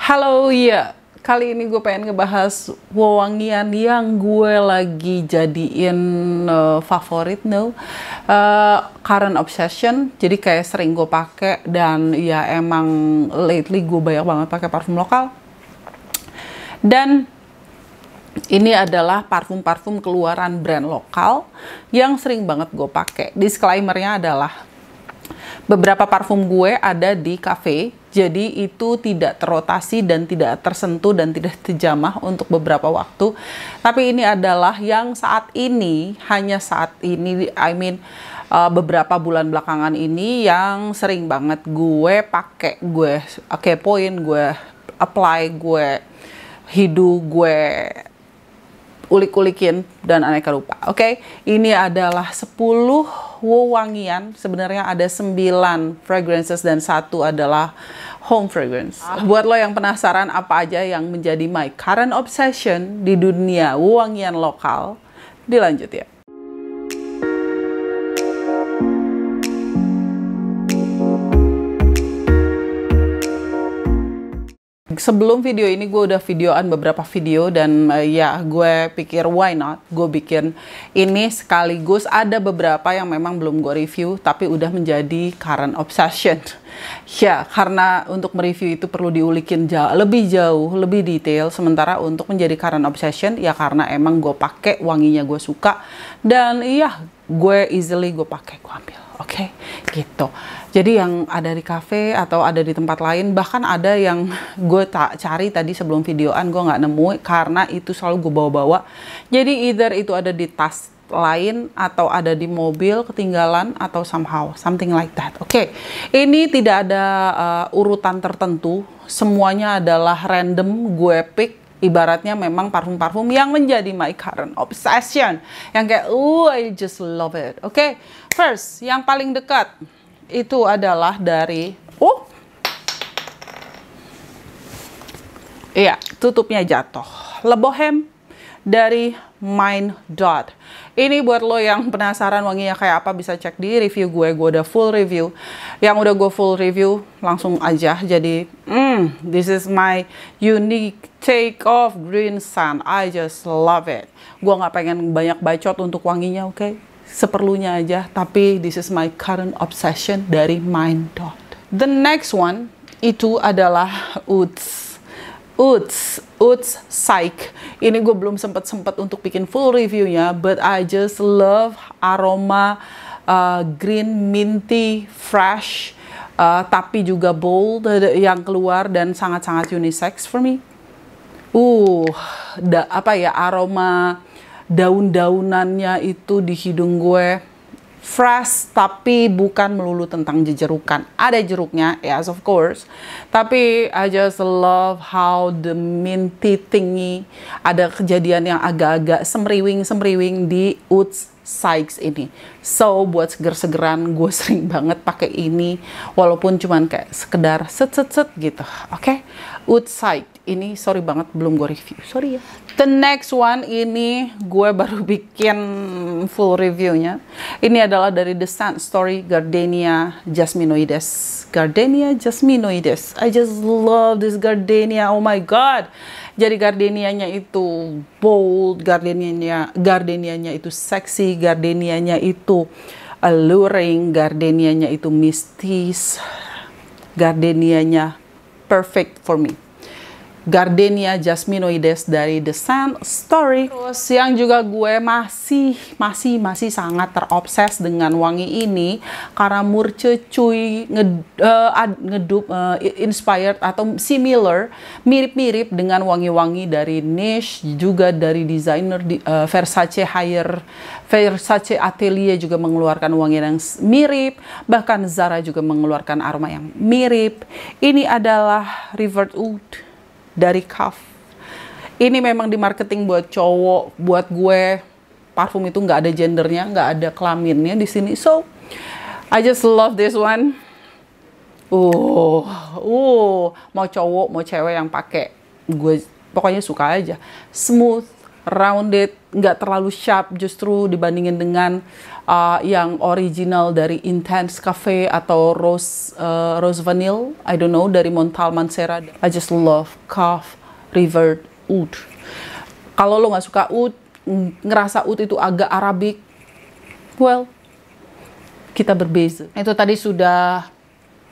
Halo, ya. Kali ini gue pengen ngebahas wewangian yang gue lagi jadiin favorit, current obsession. Jadi kayak sering gue pakai dan ya emang lately gue banyak banget pakai parfum lokal. Dan ini adalah parfum-parfum keluaran brand lokal yang sering banget gue pakai. Disclaimer-nya adalah beberapa parfum gue ada di cafe, jadi itu tidak terrotasi dan tidak tersentuh dan tidak terjamah untuk beberapa waktu. Tapi ini adalah yang saat ini, hanya saat ini, beberapa bulan belakangan ini yang sering banget gue pakai, gue kepoin, gue apply, gue hidu, gue ulik-ulikin dan aneka rupa. Oke, ini adalah 10 wewangian. Sebenarnya ada 9 fragrances dan 1 adalah home fragrance. Buat lo yang penasaran apa aja yang menjadi my current obsession di dunia wewangian lokal, dilanjut ya. Sebelum video ini gue udah videoan beberapa video dan ya gue pikir why not, gue bikin ini sekaligus ada beberapa yang memang belum gue review tapi udah menjadi current obsession. Ya, karena untuk mereview itu perlu diulikin lebih jauh, lebih detail. Sementara untuk menjadi current obsession ya karena emang gue pakai wanginya gue suka dan iya gue easily gue pakai, gue ambil. Oke, gitu. Jadi yang ada di cafe atau ada di tempat lain, bahkan ada yang gue tak cari tadi sebelum videoan gue nggak nemu karena itu selalu gue bawa-bawa. Jadi either itu ada di tas lain atau ada di mobil ketinggalan atau somehow something like that. Oke, ini tidak ada urutan tertentu, semuanya adalah random gue pick. Ibaratnya memang parfum-parfum yang menjadi my current obsession. Yang kayak, I just love it. Oke, first, yang paling dekat itu adalah dari, iya, tutupnya jatuh. Le Bohème dari Mind Dot. Ini buat lo yang penasaran wanginya kayak apa bisa cek di review gue udah full review. Yang udah gue full review langsung aja. Jadi, this is my unique take of Green Sun. I just love it. Gue nggak pengen banyak bacot untuk wanginya, oke? Seperlunya aja. Tapi this is my current obsession dari Mind Dot. The next one itu adalah Oud Psych. Ini gue belum sempat untuk bikin full reviewnya, but I just love aroma green, minty, fresh, tapi juga bold yang keluar dan sangat-sangat unisex for me. Aroma daun-daunannya itu di hidung gue fresh, tapi bukan melulu tentang jejerukan. Ada jeruknya, yes of course. Tapi I just love how the minty thingy, ada kejadian yang agak-agak semriwing di Oud Psych ini. So buat seger-segeran gue sering banget pakai ini, walaupun cuman kayak sekedar set gitu. Oke, Oud Psych ini sorry banget belum gue review, sorry ya. The next one ini gue baru bikin full reviewnya. Ini adalah dari The Scent Story Gardenia Jasminoides. Gardenia Jasminoides. I just love this gardenia. Oh my god. Jadi gardenianya itu bold, gardenianya itu sexy, gardenianya itu alluring, gardenianya itu mistis, gardenianya perfect for me. Gardenia Jasminoides dari The Scent Story. Terus yang juga gue masih sangat terobses dengan wangi ini karena mercucuy inspired atau similar, mirip-mirip dengan wangi-wangi dari Niche, juga dari desainer Versace Atelier juga mengeluarkan wangi yang mirip, bahkan Zara juga mengeluarkan aroma yang mirip. Ini adalah River Oud dari Kaf. Ini memang di marketing buat cowok, buat gue parfum itu nggak ada gendernya, nggak ada kelaminnya di sini. So I just love this one. Mau cowok mau cewek yang pakai, gue pokoknya suka aja. Smooth, rounded, nggak terlalu sharp justru dibandingin dengan yang original dari Intense Cafe atau Rose Vanille, I don't know, dari Montal Mancera. I just love Cave River Oud. Kalau lo nggak suka oud, ngerasa oud itu agak Arabic, well, kita berbeza. Itu tadi sudah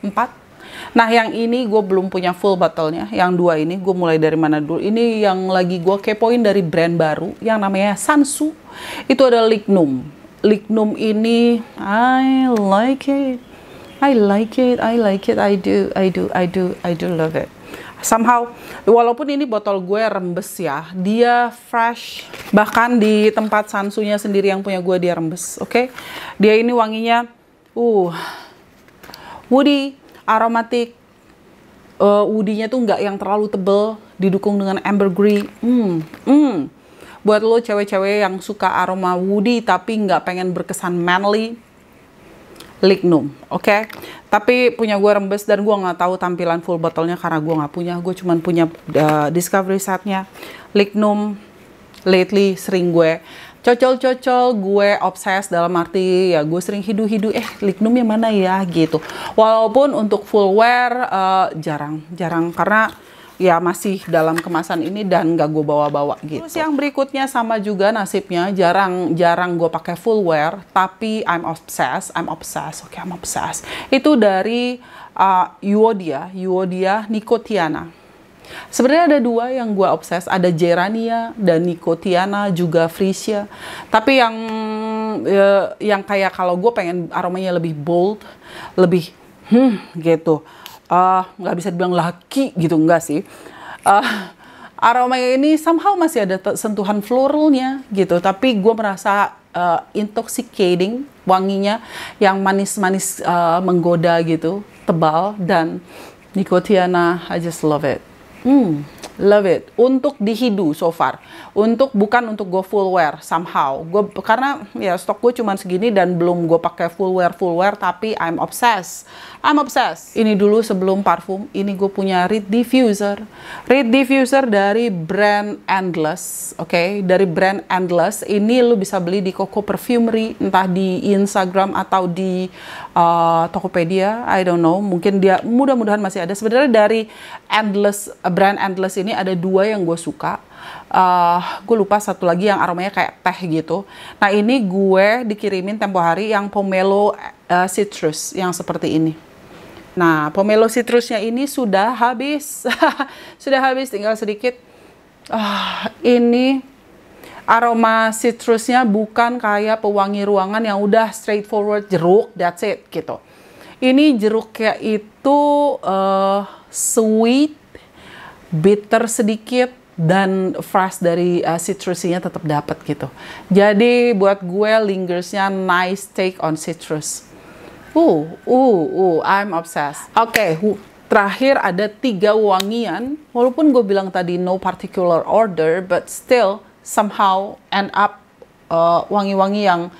4. Nah, yang ini gue belum punya full bottle-nya. Yang 2 ini, gue mulai dari mana dulu? Ini yang lagi gue kepoin dari brand baru, yang namanya Sansu. Itu ada Lignum. Lignum ini, I like it. I like it, I like it, I do love it. Somehow, walaupun ini botol gue rembes ya, dia fresh. Bahkan di tempat Sansunya sendiri yang punya gue, dia rembes, oke? Dia ini wanginya, woody, aromatik, woody-nya tuh nggak yang terlalu tebel, didukung dengan ambergris. Buat lo cewek-cewek yang suka aroma woody tapi nggak pengen berkesan manly, Lignum, oke? Tapi punya gue rembes dan gue nggak tahu tampilan full botolnya karena gue nggak punya. Gue cuma punya discovery setnya. Lignum lately sering gue cocol-cocol, gue obses dalam arti ya gue sering hidu-hidu, Lignum yang mana ya gitu. Walaupun untuk full wear jarang karena ya masih dalam kemasan ini dan gak gue bawa-bawa gitu. Terus yang berikutnya sama juga nasibnya, jarang gue pakai full wear, tapi I'm obsessed, Itu dari Euodia Nicotiana. Sebenarnya ada 2 yang gue obses, ada Gerania dan Nicotiana, juga Frisia. Tapi yang kayak kalau gue pengen aromanya lebih bold, lebih gitu. Nggak bisa dibilang laki gitu, enggak sih. Aromanya ini somehow masih ada sentuhan floralnya gitu, tapi gue merasa intoxicating, wanginya yang manis-manis menggoda gitu, tebal, dan Nicotiana, I just love it. Love it. Untuk dihidu so far. Bukan untuk gue full wear somehow. Karena ya stok gue cuma segini dan belum gue pakai full wear, tapi I'm obsessed. Ini dulu sebelum parfum, ini gue punya Reed Diffuser. Reed Diffuser dari brand Endless, oke? Dari brand Endless, ini lu bisa beli di Coco Perfumery, entah di Instagram atau di Tokopedia, I don't know. Mungkin dia, mudah-mudahan masih ada. Sebenarnya dari brand Endless ini ada 2 yang gue suka. Gue lupa satu lagi yang aromanya kayak teh gitu. Nah, ini gue dikirimin tempo hari yang pomelo citrus yang seperti ini. Nah, pomelo citrusnya ini sudah habis. Sudah habis, tinggal sedikit. Ini aroma citrusnya bukan kayak pewangi ruangan yang udah straightforward jeruk, that's it gitu. Ini jeruknya itu sweet, bitter sedikit, dan fresh dari citrusnya tetap dapat gitu. Jadi buat gue lingersnya nice take on citrus. I'm obsessed. Oke, terakhir ada 3 wangian. Walaupun gue bilang tadi no particular order, but still somehow end up wangi-wangi yang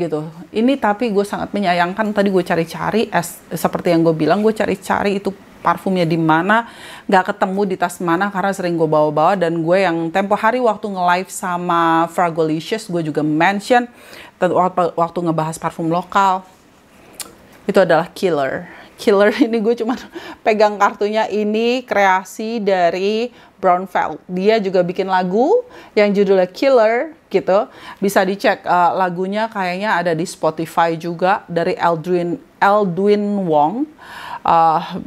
gitu. Ini tapi gue sangat menyayangkan. Tadi gue cari-cari, seperti yang gue bilang, gue cari-cari itu parfumnya di mana, nggak ketemu di tas mana karena sering gue bawa-bawa. Dan gue yang tempo hari waktu nge-live sama Fragolicious, gue juga mention waktu ngebahas parfum lokal, itu adalah Killer. Killer ini gue cuma pegang kartunya. Ini kreasi dari Braunfeld. Dia juga bikin lagu yang judulnya Killer gitu. Bisa dicek lagunya, kayaknya ada di Spotify juga, dari Aldwin Wong.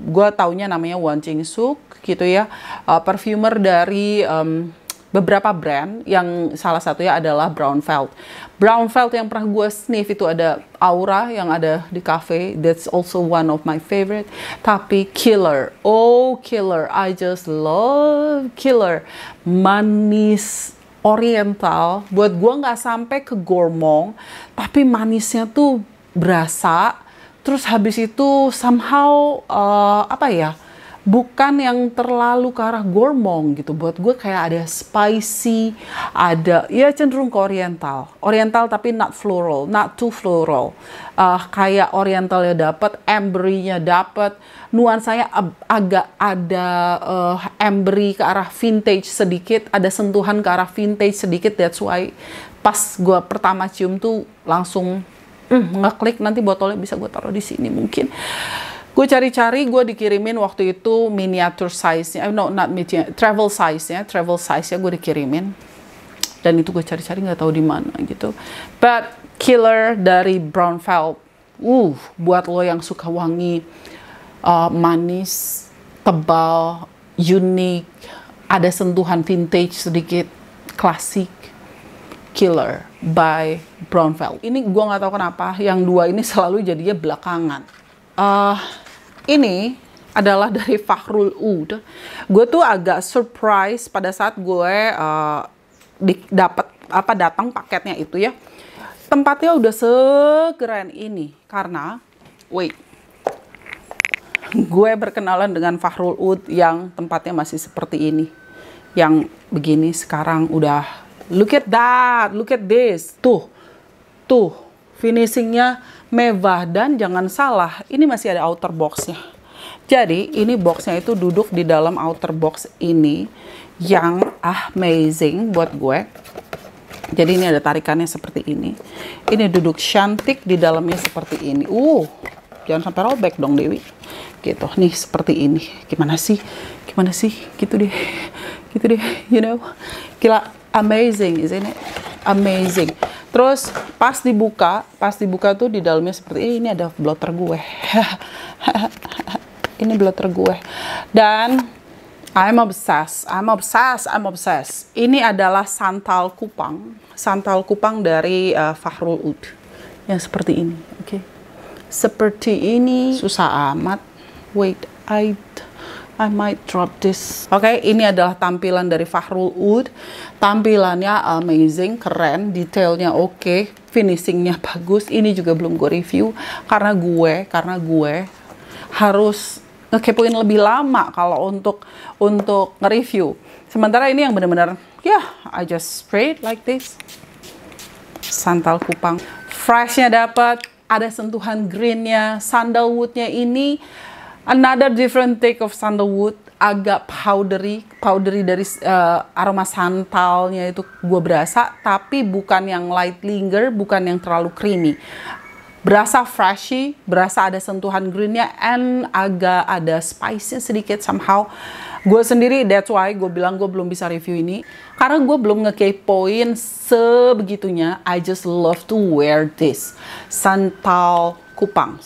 Gue taunya namanya Wang Jingsuk gitu ya. Perfumer dari beberapa brand, yang salah satunya adalah Braunfeld. Braunfeld yang pernah gue sniff itu ada Aura yang ada di cafe, that's also one of my favorite. Tapi Killer, Killer, I just love Killer. Manis oriental, buat gue nggak sampai ke gourmand, tapi manisnya tuh berasa. Terus habis itu somehow bukan yang terlalu ke arah gourmand gitu. Buat gue kayak ada spicy, ada ya cenderung ke oriental. Oriental tapi not floral, not too floral. Kayak oriental ya dapat, ambery-nya dapat, nuansanya agak ada ambery ke arah vintage sedikit, ada sentuhan ke arah vintage sedikit. That's why pas gue pertama cium tuh langsung ngeklik. Nanti botolnya bisa gue taruh di sini mungkin. Gue cari-cari, gue dikirimin waktu itu miniature size-nya, no, not miniature, travel size-nya gue dikirimin. Dan itu gue cari-cari nggak tahu di mana gitu. But killer dari Braunfels, buat lo yang suka wangi, manis, tebal, unik, ada sentuhan vintage sedikit, klasik. Killer by Braunfels. Ini gue nggak tahu kenapa, yang dua ini selalu jadinya belakangan. Ini adalah dari Fakhrul Oud. Gue tuh agak surprise pada saat gue datang paketnya itu ya. Tempatnya udah sekeren ini karena gue berkenalan dengan Fakhrul Oud yang tempatnya masih seperti ini. Yang begini sekarang udah look at that, look at this. Tuh, finishingnya mewah dan jangan salah, ini masih ada outer boxnya. Jadi ini boxnya itu duduk di dalam outer box ini yang amazing buat gue. Jadi ini ada tarikannya seperti ini. Ini duduk cantik di dalamnya seperti ini. Jangan sampai robek dong Dewi. Gitu, nih seperti ini. Gimana sih? Gitu deh, you know. Gila, amazing, isn't it? Amazing. Terus pas dibuka tuh di dalamnya seperti ini ada blotter gue. Ini blotter gue. Dan I'm obsessed. Ini adalah santal kupang dari Fakhrul Oud. Yang seperti ini, oke. Seperti ini, susah amat. Wait, I might drop this. Oke, ini adalah tampilan dari Fakhrul Oud. Tampilannya amazing, keren, detailnya oke, finishingnya bagus. Ini juga belum gue review karena gue harus ngekepoin lebih lama kalau untuk nge-review. Sementara ini yang benar-benar I just spray it like this. Santal kupang, freshnya dapat, ada sentuhan greennya, sandalwoodnya ini. Another different take of sandalwood, agak powdery dari aroma santalnya itu gue berasa, tapi bukan yang light linger, bukan yang terlalu creamy. Berasa freshy, berasa ada sentuhan greennya, and agak ada spice sedikit somehow. Gue sendiri, that's why gue bilang gue belum bisa review ini, karena gue belum ngekepoin sebegitunya. I just love to wear this santal kupang,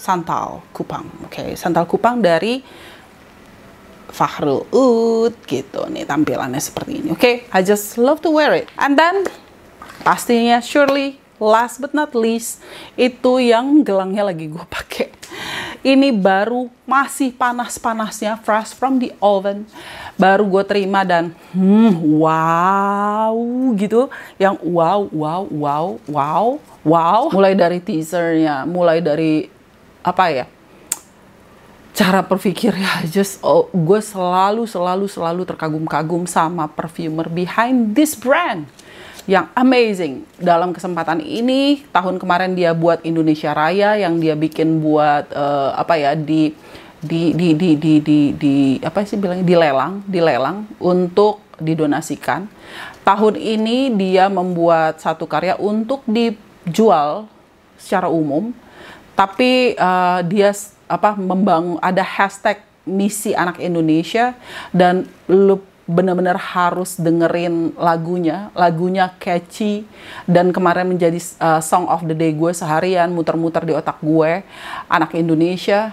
oke, santal kupang dari Fakhrul Oud gitu nih, tampilannya seperti ini, oke. I just love to wear it. And then pastinya surely last but not least itu yang gelangnya lagi gue pakai. Ini baru masih panas-panasnya, fresh from the oven, baru gue terima dan wow gitu, yang wow. Mulai dari teasernya, mulai dari apa ya, cara berpikirnya, gue selalu terkagum-kagum sama perfumer behind this brand yang amazing. Dalam kesempatan ini, tahun kemarin dia buat Indonesia Raya yang dia bikin buat dilelang untuk didonasikan. Tahun ini dia membuat satu karya untuk dijual secara umum, tapi dia ada hashtag misi anak Indonesia, dan lu benar-benar harus dengerin lagunya catchy, dan kemarin menjadi song of the day gue seharian, muter-muter di otak gue, anak Indonesia.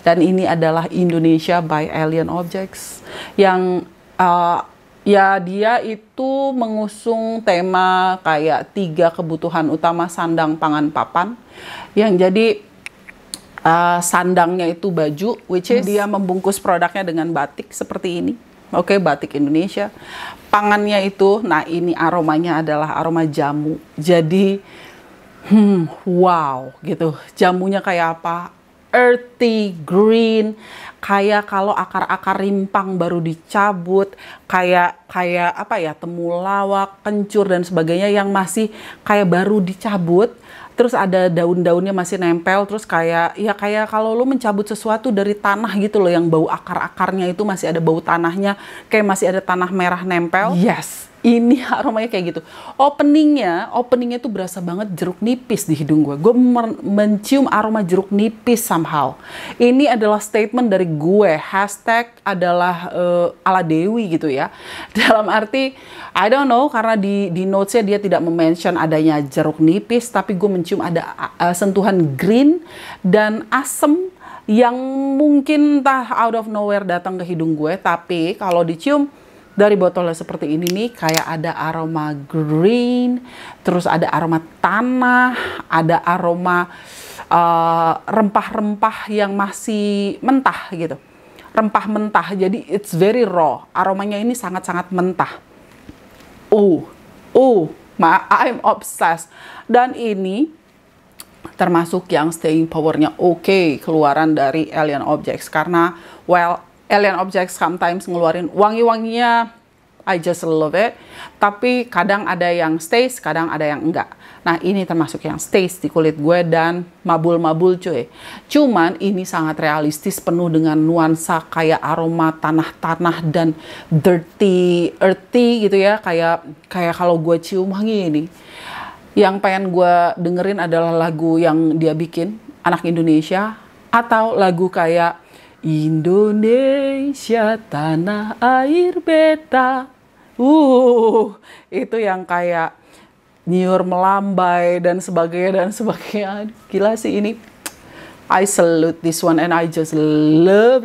Dan ini adalah Indonesia by Alien Objects, yang dia itu mengusung tema kayak 3 kebutuhan utama sandang, pangan, papan, yang jadi sandangnya itu baju, which is dia membungkus produknya dengan batik seperti ini. Oke, batik Indonesia. Pangannya itu, nah ini aromanya adalah aroma jamu. Jadi, wow gitu. Jamunya kayak apa? earthy green, kayak kalau akar-akar rimpang baru dicabut, kayak apa ya, temulawak, kencur dan sebagainya yang masih kayak baru dicabut. Terus ada daun-daunnya masih nempel, terus kayak kalau lu mencabut sesuatu dari tanah gitu loh, yang bau akar-akarnya itu masih ada bau tanahnya, kayak masih ada tanah merah nempel. Yes, ini aromanya kayak gitu. Openingnya tuh berasa banget jeruk nipis di hidung gue. Gue mencium aroma jeruk nipis somehow. Ini adalah statement dari gue. Hashtag adalah ala Dewi gitu ya. Dalam arti, I don't know, karena di notesnya dia tidak mention adanya jeruk nipis, tapi gue mencium ada sentuhan green dan asem yang mungkin entah out of nowhere datang ke hidung gue. Tapi kalau dicium dari botolnya seperti ini nih, kayak ada aroma green, terus ada aroma tanah, ada aroma rempah-rempah yang masih mentah gitu. Rempah mentah, jadi it's very raw. Aromanya ini sangat-sangat mentah. I'm obsessed. Dan ini termasuk yang staying powernya oke, keluaran dari Alien Objects. Karena, well, Alien Objects sometimes ngeluarin wangi-wanginya, I just love it. Tapi kadang ada yang stays, kadang ada yang enggak. Nah, ini termasuk yang stays di kulit gue dan mabul-mabul cuy. Cuman ini sangat realistis, penuh dengan nuansa kayak aroma tanah-tanah dan dirty, earthy gitu ya. Kayak kalau gue cium wangi ini. Yang pengen gue dengerin adalah lagu yang dia bikin, anak Indonesia. Atau lagu kayak Indonesia tanah air beta. Itu yang kayak nyiur melambai dan sebagainya. Gila sih ini. I salute this one and I just love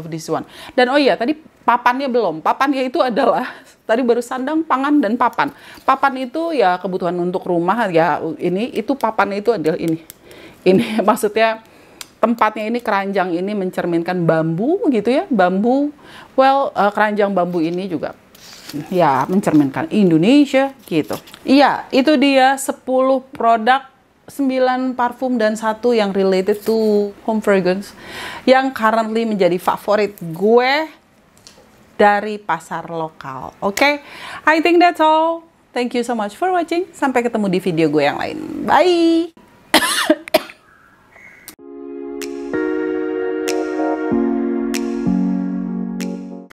this one. Dan oh iya, tadi papannya belum. Papannya itu adalah tadi baru sandang, pangan, dan papan. Papan itu ya kebutuhan untuk rumah ya. Itu papannya itu adalah ini. Ini maksudnya tempatnya ini, keranjang ini mencerminkan bambu gitu ya, bambu. Well, keranjang bambu ini juga ya mencerminkan Indonesia gitu. Iya, itu dia 10 produk, 9 parfum dan 1 yang related to home fragrance yang currently menjadi favorit gue dari pasar lokal. Oke, I think that's all. Thank you so much for watching. Sampai ketemu di video gue yang lain. Bye!